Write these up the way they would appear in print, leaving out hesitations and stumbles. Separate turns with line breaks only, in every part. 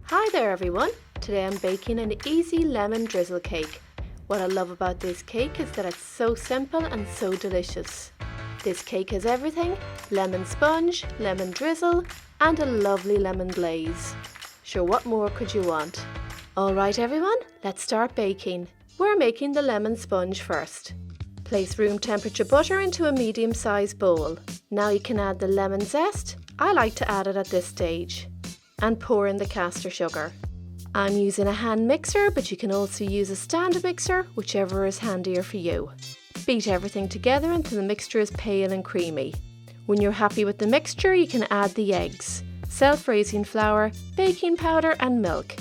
Hi there everyone! Today I'm baking an easy lemon drizzle cake. What I love about this cake is that it's so simple and so delicious. This cake has everything: lemon sponge, lemon drizzle and a lovely lemon glaze. Sure, what more could you want? Alright everyone, let's start baking. We're making the lemon sponge first. Place room temperature butter into a medium-sized bowl. Now you can add the lemon zest. I like to add it at this stage. And pour in the caster sugar. I'm using a hand mixer, but you can also use a stand mixer, whichever is handier for you. Beat everything together until the mixture is pale and creamy. When you're happy with the mixture, you can add the eggs, self-raising flour, baking powder and milk.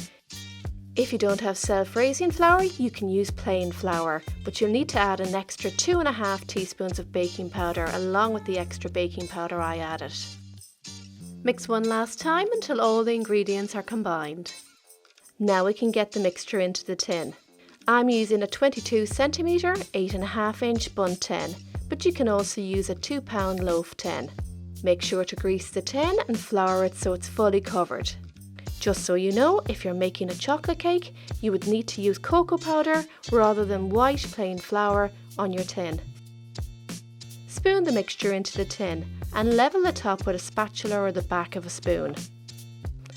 If you don't have self-raising flour, you can use plain flour, but you'll need to add an extra 2.5 teaspoons of baking powder along with the extra baking powder I added. Mix one last time until all the ingredients are combined. Now we can get the mixture into the tin. I'm using a 22cm, 8.5 inch Bundt tin, but you can also use a 2-pound loaf tin. Make sure to grease the tin and flour it so it's fully covered. Just so you know, if you're making a chocolate cake, you would need to use cocoa powder rather than white plain flour on your tin. Spoon the mixture into the tin and level the top with a spatula or the back of a spoon.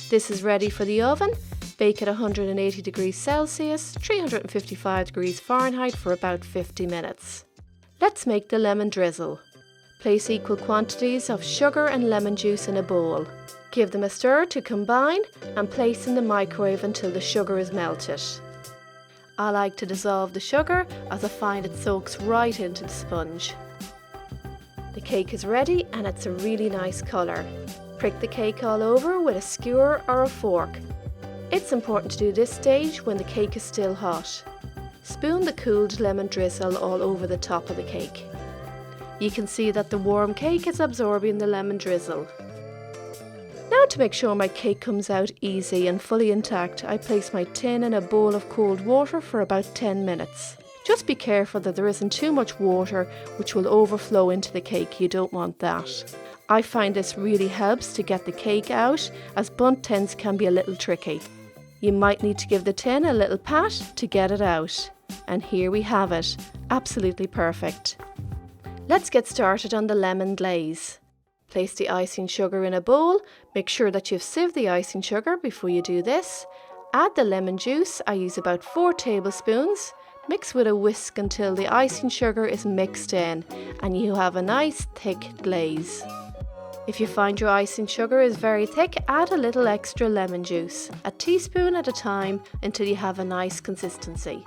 This is ready for the oven. Bake at 180 degrees Celsius, 355 degrees Fahrenheit for about 50 minutes. Let's make the lemon drizzle. Place equal quantities of sugar and lemon juice in a bowl. Give them a stir to combine and place in the microwave until the sugar is melted. I like to dissolve the sugar as I find it soaks right into the sponge. The cake is ready and it's a really nice colour. Prick the cake all over with a skewer or a fork. It's important to do this stage when the cake is still hot. Spoon the cooled lemon drizzle all over the top of the cake. You can see that the warm cake is absorbing the lemon drizzle. Now, to make sure my cake comes out easy and fully intact, I place my tin in a bowl of cold water for about 10 minutes. Just be careful that there isn't too much water which will overflow into the cake. You don't want that. I find this really helps to get the cake out, as Bundt tins can be a little tricky. You might need to give the tin a little pat to get it out. And here we have it, absolutely perfect. Let's get started on the lemon glaze. Place the icing sugar in a bowl. Make sure that you've sieved the icing sugar before you do this. Add the lemon juice. I use about 4 tablespoons. Mix with a whisk until the icing sugar is mixed in and you have a nice thick glaze. If you find your icing sugar is very thick, add a little extra lemon juice, a teaspoon at a time, until you have a nice consistency.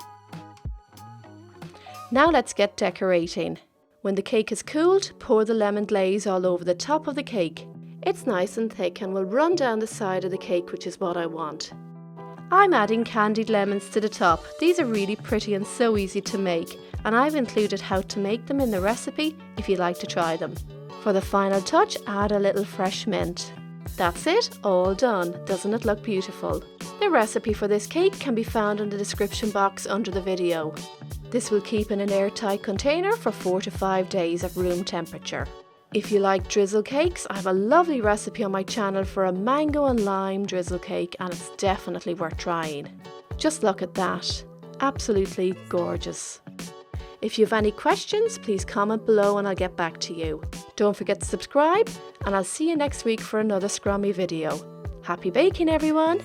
Now let's get decorating. When the cake is cooled, pour the lemon glaze all over the top of the cake. It's nice and thick and will run down the side of the cake, which is what I want. I'm adding candied lemons to the top. These are really pretty and so easy to make, and I've included how to make them in the recipe if you'd like to try them. For the final touch, add a little fresh mint. That's it, all done. Doesn't it look beautiful? The recipe for this cake can be found in the description box under the video. This will keep in an airtight container for 4 to 5 days at room temperature. If you like drizzle cakes, I have a lovely recipe on my channel for a mango and lime drizzle cake, and it's definitely worth trying. Just look at that. Absolutely gorgeous. If you have any questions, please comment below and I'll get back to you. Don't forget to subscribe, and I'll see you next week for another Scrummy video. Happy baking everyone!